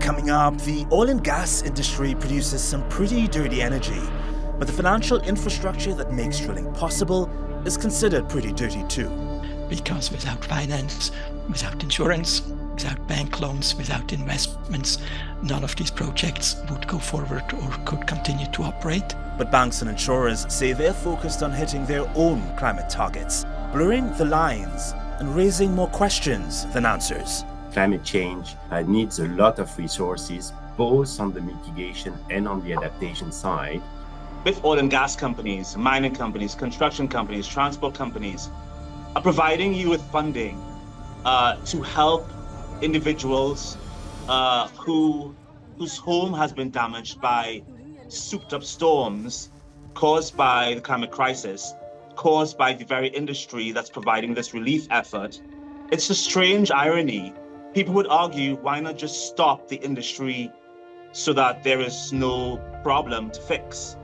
Coming up, the oil and gas industry produces some pretty dirty energy, but the financial infrastructure that makes drilling possible is considered pretty dirty too. Because without finance, without insurance, without bank loans, without investments, none of these projects would go forward or could continue to operate. But banks and insurers say they're focused on hitting their own climate targets, blurring the lines and raising more questions than answers. Climate change needs a lot of resources, both on the mitigation and on the adaptation side. With oil and gas companies, mining companies, construction companies, transport companies are providing you with funding to help individuals whose home has been damaged by souped up storms caused by the climate crisis, caused by the very industry that's providing this relief effort. It's a strange irony. People would argue, why not just stop the industry so that there is no problem to fix?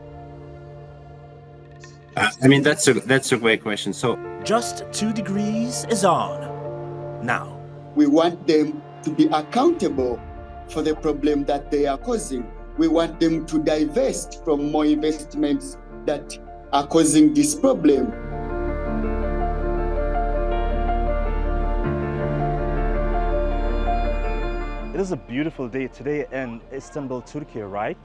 That's a great question. So, Just 2 degrees is on. Now, we want them to be accountable for the problem that they are causing. We want them to divest from more investments that are causing this problem. It is a beautiful day today in Istanbul, Turkey, right?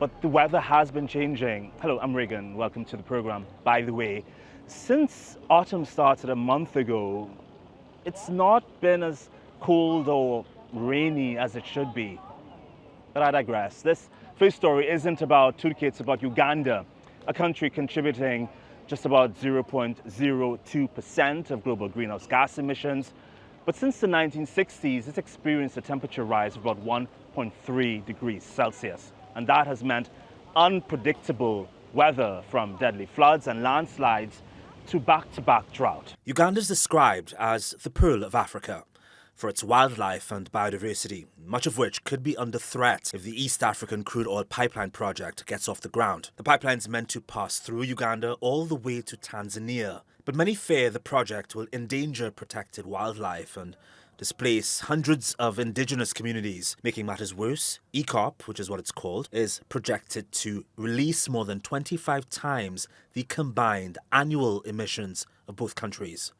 But the weather has been changing. Hello, I'm Reagan. Welcome to the program. By the way, since autumn started a month ago, it's not been as cold or rainy as it should be. But I digress. This first story isn't about Turkey, it's about Uganda, a country contributing just about 0.02% of global greenhouse gas emissions. But since the 1960s, it's experienced a temperature rise of about 1.3 degrees Celsius. And that has meant unpredictable weather, from deadly floods and landslides to back-to-back drought. Uganda is described as the Pearl of Africa for its wildlife and biodiversity, much of which could be under threat if the East African crude oil pipeline project gets off the ground. The pipeline is meant to pass through Uganda all the way to Tanzania, but many fear the project will endanger protected wildlife and displace hundreds of indigenous communities. Making matters worse, ECOP, which is what it's called, is projected to release more than 25 times the combined annual emissions of both countries.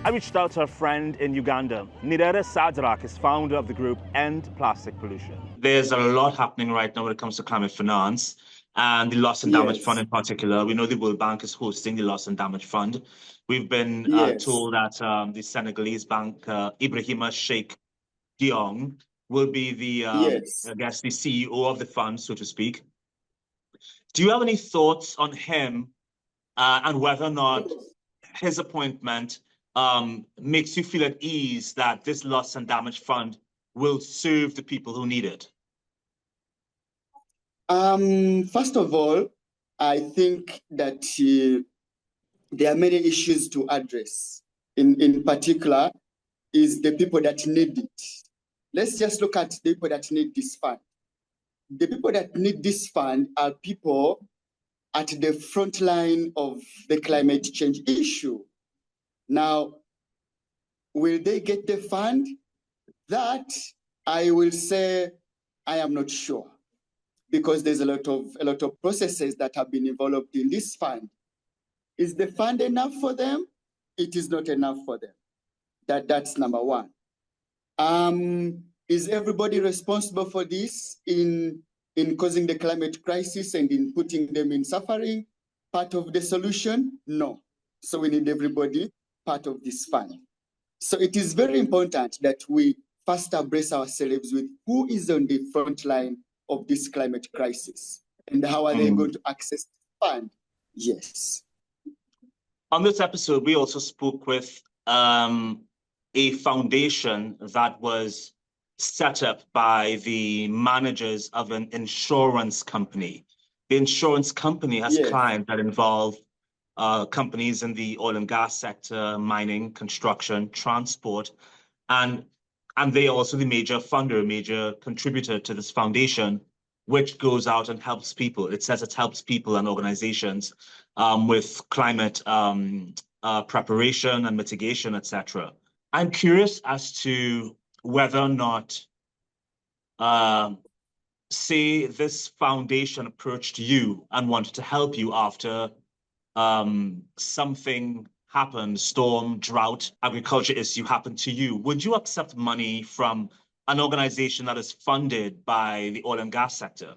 I reached out to a friend in Uganda. Nirere Sadrach is founder of the group End Plastic Pollution. There's a lot happening right now when it comes to climate finance and the loss and damage fund in particular. We know the World Bank is hosting the loss and damage fund. We've been told that the Senegalese bank, Ibrahima Sheikh Diong, will be the, I guess, the CEO of the fund, so to speak. Do you have any thoughts on him and whether or not his appointment makes you feel at ease that this loss and damage fund will serve the people who need it? First of all, I think that there are many issues to address. In particular, is the people that need it. Let's just look at the people that need this fund. The people that need this fund are people at the front line of the climate change issue. Now, will they get the fund? That I will say I am not sure, because there's a lot of processes that have been involved in this fund. Is the fund enough for them? It is not enough for them. That's number one. Is everybody responsible for this in causing the climate crisis and in putting them in suffering? Part of the solution? No. So we need everybody part of this fund. So it is very important that we first embrace ourselves with who is on the front line of this climate crisis and how are they going to access the fund? Yes. On this episode, we also spoke with a foundation that was set up by the managers of an insurance company. The insurance company has clients that involve companies in the oil and gas sector, mining, construction, transport, and they are also the major funder, major contributor to this foundation, which goes out and helps people. It says it helps people and organizations with climate preparation and mitigation, etc. I'm curious as to whether or not, say, this foundation approached you and wanted to help you after something happened, storm, drought, agriculture issue happened to you. Would you accept money from an organization that is funded by the oil and gas sector?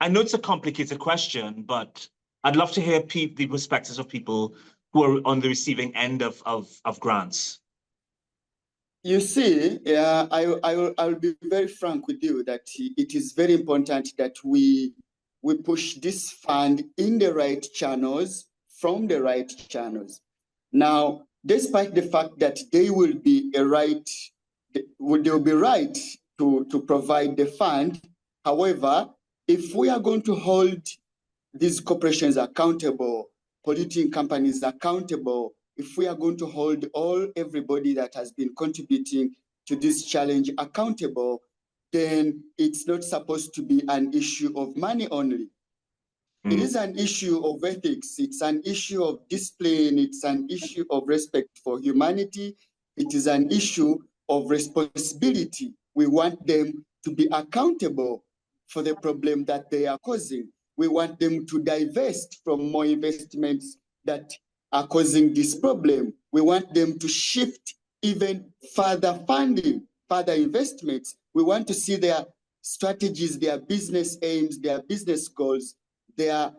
I know it's a complicated question, but I'd love to hear the perspectives of people who are on the receiving end of grants. You see, I'll be very frank with you that it is very important that we push this fund in the right channels, from the right channels. Now, despite the fact that they will be right to provide the fund, however, if we are going to hold these corporations accountable, polluting companies accountable, if we are going to hold everybody that has been contributing to this challenge accountable, then it's not supposed to be an issue of money only. It is an issue of ethics. It's an issue of discipline. It's an issue of respect for humanity. It is an issue of responsibility. We want them to be accountable for the problem that they are causing. We want them to divest from more investments that are causing this problem. We want them to shift even further funding, further investments. We want to see their strategies, their business aims, their business goals, their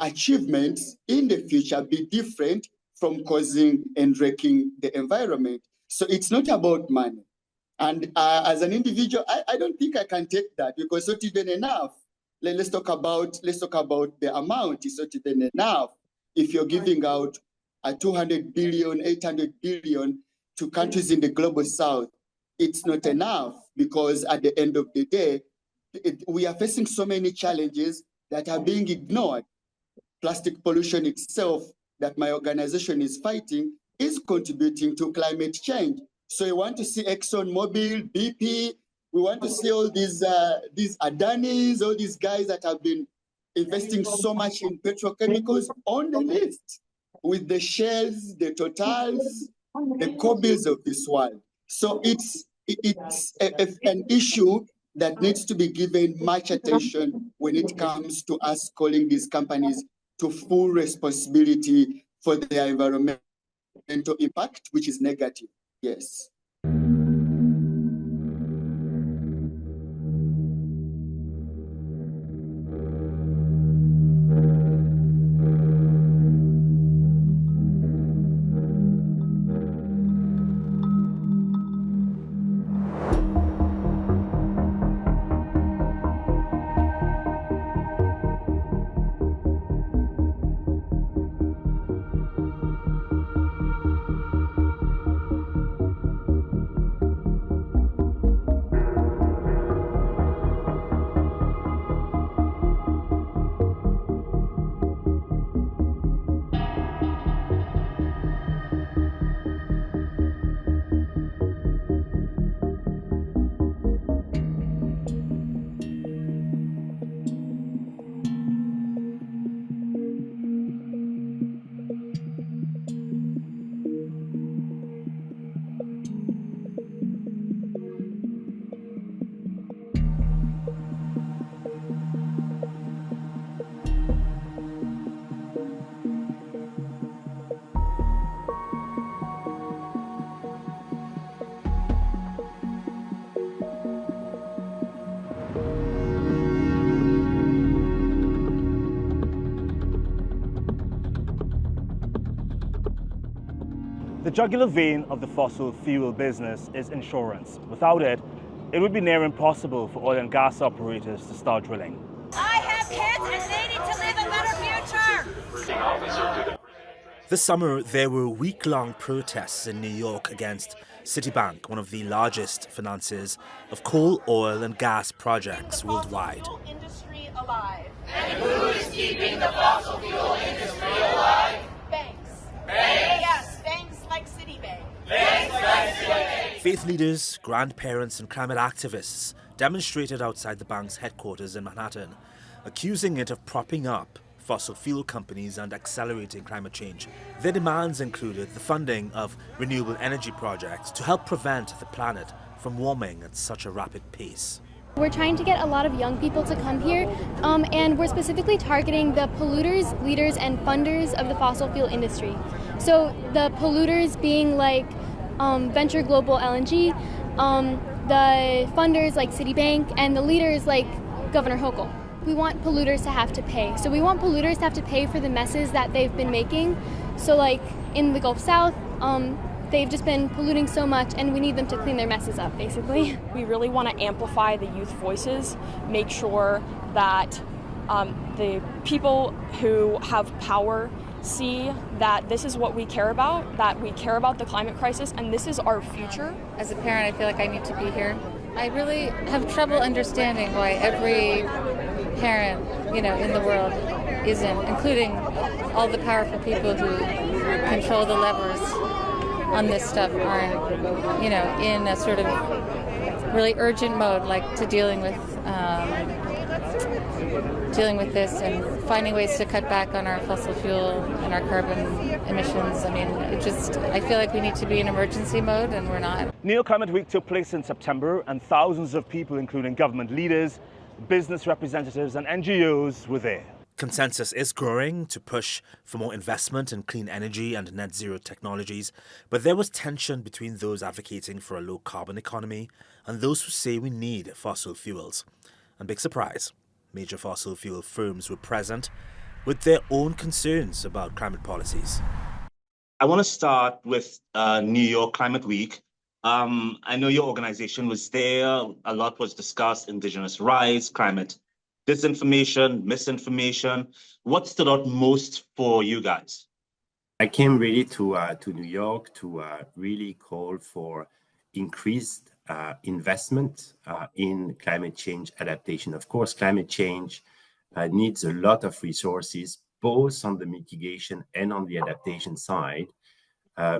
achievements in the future be different from causing and wrecking the environment. So it's not about money. And as an individual, I don't think I can take that because it's not even enough. Let's talk about the amount. It's not even enough. If you're giving out 200 billion, 800 billion to countries in the global south, it's not enough because at the end of the day, we are facing so many challenges that are being ignored. Plastic pollution itself that my organization is fighting is contributing to climate change. So we want to see ExxonMobil, BP, we want to see all these Adanis, all these guys that have been investing so much in petrochemicals on the list with the Shells, the Totals, the Cobils of this world. So it's an issue that needs to be given much attention when it comes to us calling these companies to full responsibility for their environmental impact, which is negative. Yes. The jugular vein of the fossil fuel business is insurance. Without it, it would be near impossible for oil and gas operators to start drilling. I have kids and they need to live a better future. This summer, there were week-long protests in New York against Citibank, one of the largest financiers of coal, oil and gas projects worldwide. Industry alive. And who is keeping the fossil fuel industry alive? Banks. Banks. Yes, banks like Citibank. Banks like Citibank. Faith leaders, grandparents and climate activists demonstrated outside the bank's headquarters in Manhattan, accusing it of propping up fossil fuel companies and accelerating climate change. Their demands included the funding of renewable energy projects to help prevent the planet from warming at such a rapid pace. We're trying to get a lot of young people to come here, and we're specifically targeting the polluters, leaders, and funders of the fossil fuel industry. So the polluters being like Venture Global LNG, the funders like Citibank, and the leaders like Governor Hochul. We want polluters to have to pay. So we want polluters to have to pay for the messes that they've been making. So like in the Gulf South, they've just been polluting so much and we need them to clean their messes up, basically. We really want to amplify the youth voices, make sure that the people who have power see that this is what we care about, that we care about the climate crisis, and this is our future. As a parent, I feel like I need to be here. I really have trouble understanding why every parent, in the world isn't, including all the powerful people who control the levers on this stuff, aren't, in a sort of really urgent mode, like to dealing with this and finding ways to cut back on our fossil fuel and our carbon emissions. I mean, I feel like we need to be in emergency mode and we're not. New York Climate Week took place in September and thousands of people, including government leaders, business representatives and NGOs were there. Consensus is growing to push for more investment in clean energy and net zero technologies, but there was tension between those advocating for a low carbon economy and those who say we need fossil fuels. And big surprise, major fossil fuel firms were present with their own concerns about climate policies. I want to start with New York Climate Week. I know your organization was there. A lot was discussed: indigenous rights, climate disinformation, misinformation. What stood out most for you guys? I came really to New York to really call for increased investment in climate change adaptation. Of course, climate change needs a lot of resources, both on the mitigation and on the adaptation side.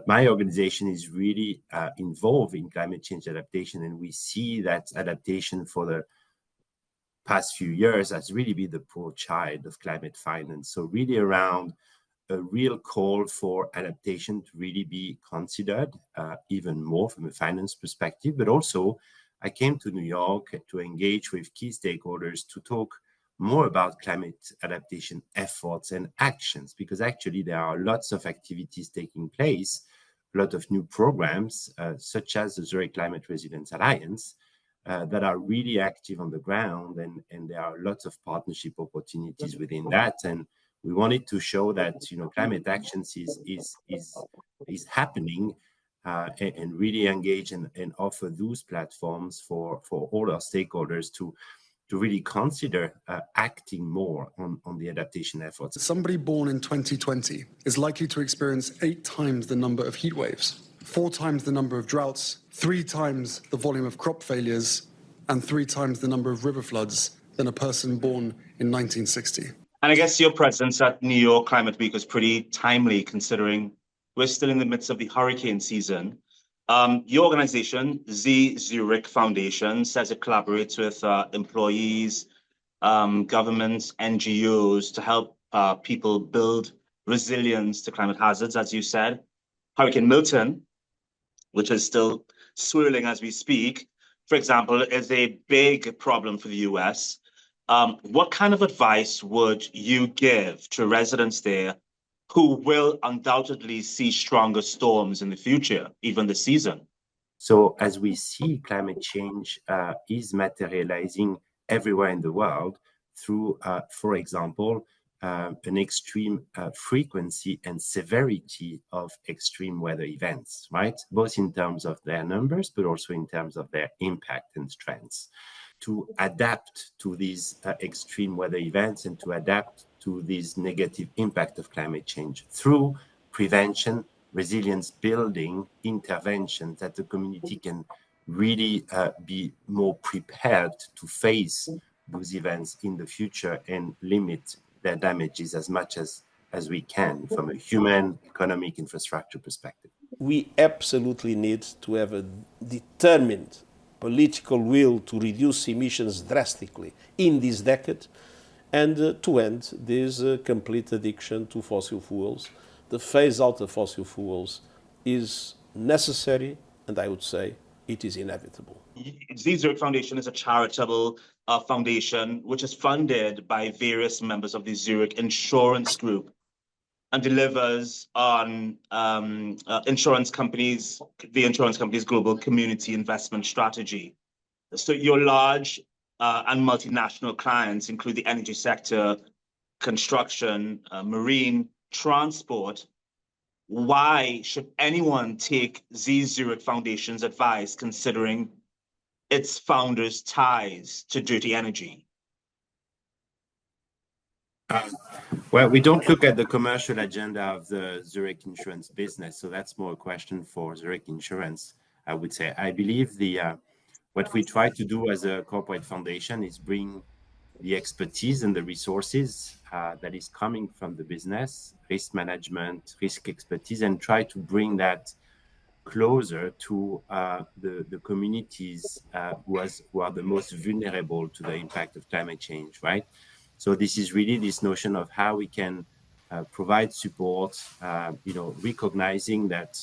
My organization is really involved in climate change adaptation, and we see that adaptation for the past few years has really been the poor child of climate finance. So really around a real call for adaptation to really be considered even more from a finance perspective. But also, I came to New York to engage with key stakeholders to talk more about climate adaptation efforts and actions, because actually there are lots of activities taking place, a lot of new programs, such as the Zurich Climate Resilience Alliance, that are really active on the ground, and there are lots of partnership opportunities within that. And we wanted to show that climate actions is happening, and really engage and offer those platforms for all our stakeholders to really consider acting more on the adaptation efforts. Somebody born in 2020 is likely to experience 8 times the number of heat waves, 4 times the number of droughts, 3 times the volume of crop failures, and 3 times the number of river floods than a person born in 1960. And I guess your presence at New York Climate Week was pretty timely, considering we're still in the midst of the hurricane season. Your organization, the Zurich Foundation, says it collaborates with employees, governments, NGOs to help people build resilience to climate hazards, as you said. Hurricane Milton, which is still swirling as we speak, for example, is a big problem for the US. What kind of advice would you give to residents there who will undoubtedly see stronger storms in the future, even this season? So as we see, climate change is materializing everywhere in the world through, for example, an extreme frequency and severity of extreme weather events, right? Both in terms of their numbers, but also in terms of their impact and strengths. To adapt to these extreme weather events and to adapt to this negative impact of climate change through prevention, resilience building, interventions that the community can really be more prepared to face those events in the future and limit their damages as much as we can from a human, economic, infrastructure perspective. We absolutely need to have a determined political will to reduce emissions drastically in this decade and to end this complete addiction to fossil fuels. The phase out of fossil fuels is necessary, and I would say it is inevitable. The Zurich Foundation is a charitable foundation which is funded by various members of the Zurich Insurance Group and delivers on the insurance company's global community investment strategy. So your large and multinational clients include the energy sector, construction, marine, transport. Why should anyone take the Zurich Foundation's advice considering its founders' ties to dirty energy? Well, we don't look at the commercial agenda of the Zurich insurance business, so that's more a question for Zurich Insurance, I would say. I believe what we try to do as a corporate foundation is bring the expertise and the resources that is coming from the business, risk management, risk expertise, and try to bring that closer to the communities who are the most vulnerable to the impact of climate change, right? So this is really this notion of how we can provide support, recognizing that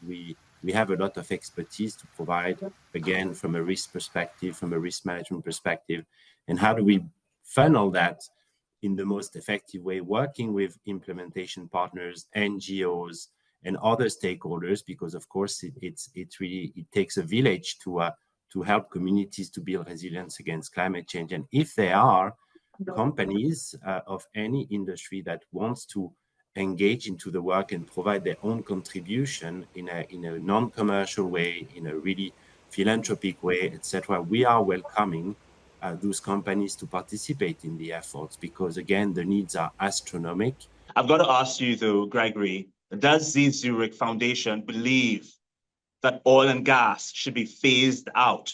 we have a lot of expertise to provide, again, from a risk perspective, from a risk management perspective, and how do we funnel that in the most effective way, working with implementation partners, NGOs, and other stakeholders, because of course it takes a village to help communities to build resilience against climate change. And if there are companies of any industry that wants to engage into the work and provide their own contribution in a non-commercial way, in a really philanthropic way, etc., we are welcoming those companies to participate in the efforts because, again, the needs are astronomical. I've got to ask you, though, Gregory, does the Zurich Foundation believe that oil and gas should be phased out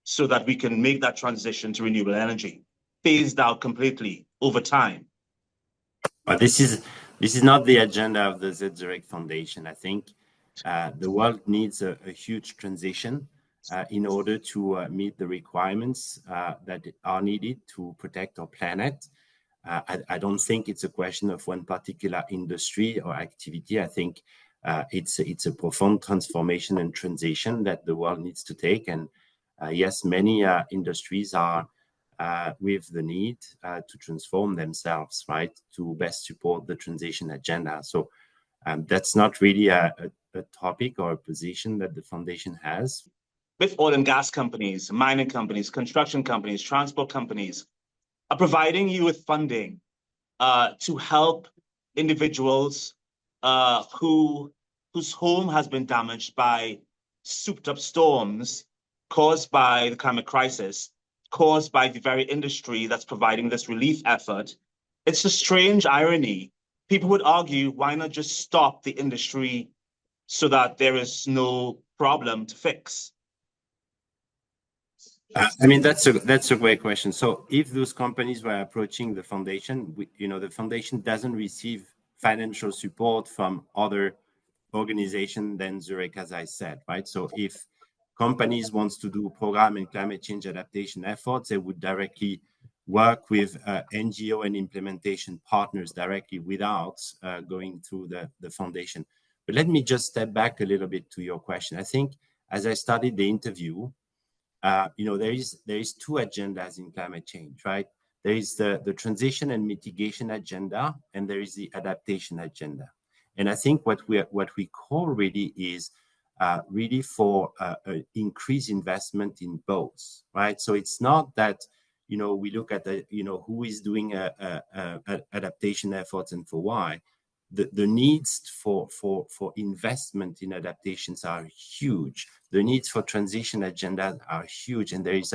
so that we can make that transition to renewable energy? Phased out completely over time? This is not the agenda of the Zurich Foundation. I think the world needs a huge transition in order to meet the requirements that are needed to protect our planet. I don't think it's a question of one particular industry or activity. I think it's a profound transformation and transition that the world needs to take. And yes, many industries are with the need to transform themselves, right, to best support the transition agenda. So that's not really a topic or a position that the foundation has. With oil and gas companies, mining companies, construction companies, transport companies are providing you with funding to help individuals whose home has been damaged by souped-up storms caused by the climate crisis, caused by the very industry that's providing this relief effort. It's a strange irony. People would argue, why not just stop the industry so that there is no problem to fix? I mean, that's a great question. So if those companies were approaching the foundation, the foundation doesn't receive financial support from other organizations than Zurich, as I said, right? So if companies wants to do program and climate change adaptation efforts, they would directly work with NGO and implementation partners directly without going through the foundation. But let me just step back a little bit to your question. I think as I started the interview, there is two agendas in climate change, right? There is the transition and mitigation agenda, and there is the adaptation agenda. And I think what we call really is really for increased investment in both, right? So it's not that we look at who is doing adaptation efforts and for why. The needs for investment in adaptations are huge. The needs for transition agendas are huge, and there is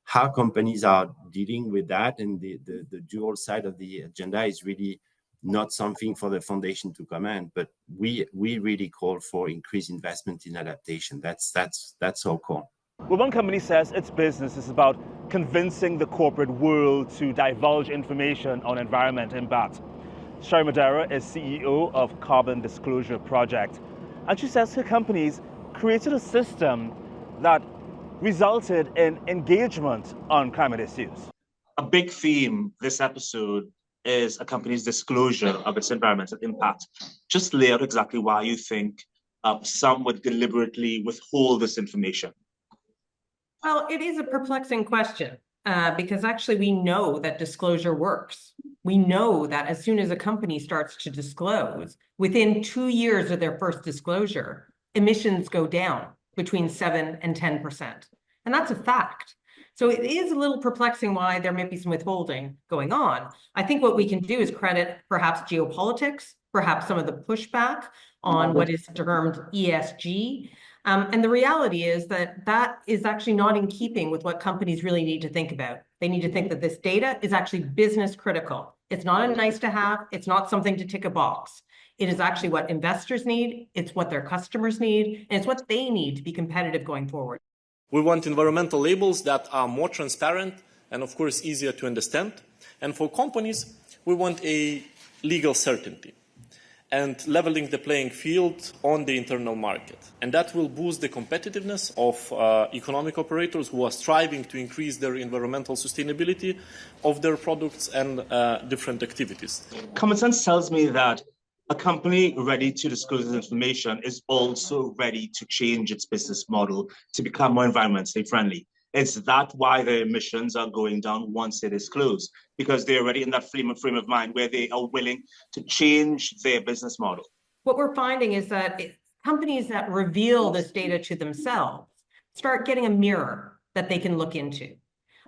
how companies are dealing with that, and the dual side of the agenda is really not something for the foundation to comment. But we really call for increased investment in adaptation. That's our call. Well, one company says its business is about convincing the corporate world to divulge information on environment impact. Madera is CEO of Carbon Disclosure Project, and she says her companies created a system that resulted in engagement on climate issues. A big theme this episode is a company's disclosure of its environmental impact. Just lay out exactly why you think some would deliberately withhold this information. Well, it is a perplexing question because actually we know that disclosure works. We know that as soon as a company starts to disclose, within 2 years of their first disclosure, emissions go down between 7 and 10%. And that's a fact. So it is a little perplexing why there might be some withholding going on. I think what we can do is credit perhaps geopolitics, perhaps some of the pushback on what is termed ESG. And the reality is that that is actually not in keeping with what companies really need to think about. They need to think that this data is actually business critical. It's not a nice to have. It's not something to tick a box. It is actually what investors need. It's what their customers need. And it's what they need to be competitive going forward. We want environmental labels that are more transparent and, of course, easier to understand. And for companies, we want a legal certainty and leveling the playing field on the internal market. And that will boost the competitiveness of economic operators who are striving to increase their environmental sustainability of their products and different activities. Common sense tells me that a company ready to disclose this information is also ready to change its business model to become more environmentally friendly. Is that why their emissions are going down once they disclose? Because they're already in that frame of mind where they are willing to change their business model. What we're finding is that companies that reveal this data to themselves start getting a mirror that they can look into.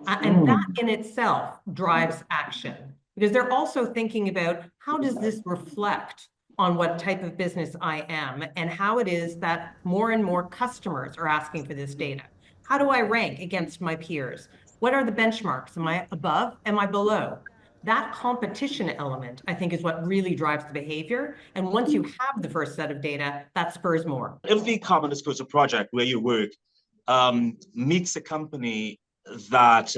And that in itself drives action, because they're also thinking about how does this reflect on what type of business I am and how it is that more and more customers are asking for this data. How do I rank against my peers? What are the benchmarks? Am I above? Am I below? That competition element, I think, is what really drives the behavior. And once you have the first set of data, that spurs more. If the Carbon Disclosure Project, where you work, meets a company that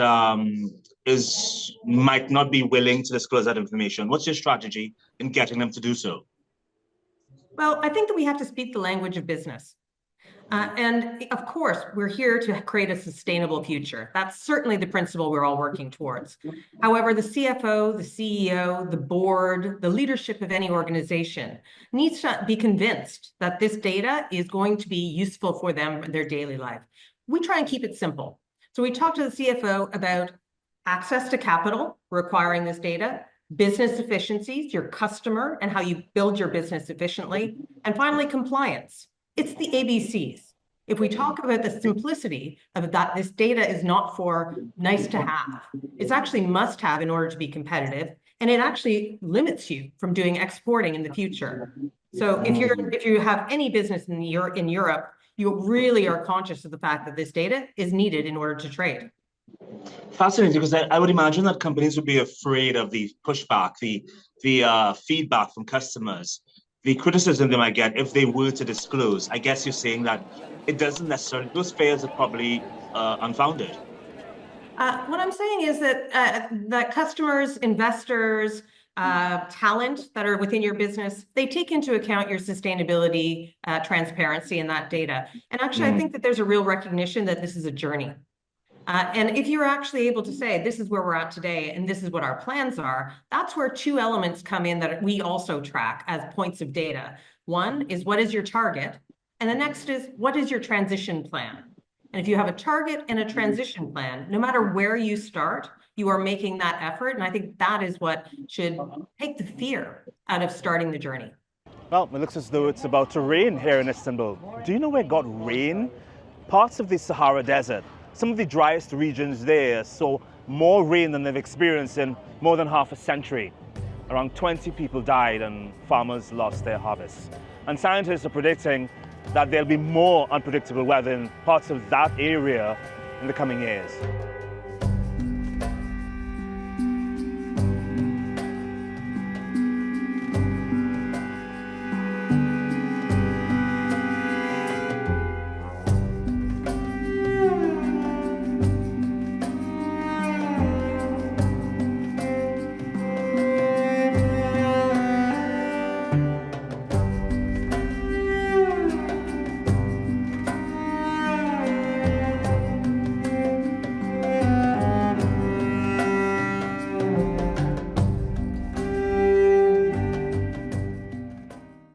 might not be willing to disclose that information, what's your strategy in getting them to do so? Well, I think that we have to speak the language of business. And of course, we're here to create a sustainable future. That's certainly the principle we're all working towards. However, the CFO, the CEO, the board, the leadership of any organization needs to be convinced that this data is going to be useful for them in their daily life. We try and keep it simple. So we talk to the CFO about access to capital requiring this data, business efficiencies, your customer, and how you build your business efficiently, and finally, compliance. It's the ABCs. If we talk about the simplicity of that, this data is not for nice to have. It's actually must have in order to be competitive, and it actually limits you from doing exporting in the future. So if you have any business in Europe, you really are conscious of the fact that this data is needed in order to trade. Fascinating, because I would imagine that companies would be afraid of the pushback, the feedback from customers, the criticism they might get if they were to disclose. I guess you're saying that it doesn't necessarily, those fears are probably unfounded. What I'm saying is that customers, investors, talent that are within your business, they take into account your sustainability, transparency in that data. And actually, I think that there's a real recognition that this is a journey. And if you're actually able to say, this is where we're at today, and this is what our plans are, that's where two elements come in that we also track as points of data. One is, what is your target? And the next is, what is your transition plan? And if you have a target and a transition plan, no matter where you start, you are making that effort. And I think that is what should take the fear out of starting the journey. Well, it looks as though it's about to rain here in Istanbul. Do you know where it got rain? Parts of the Sahara Desert Some of the driest regions there saw more rain than they've experienced in more than half a century. Around 20 people died and farmers lost their harvests. And scientists are predicting that there'll be more unpredictable weather in parts of that area in the coming years.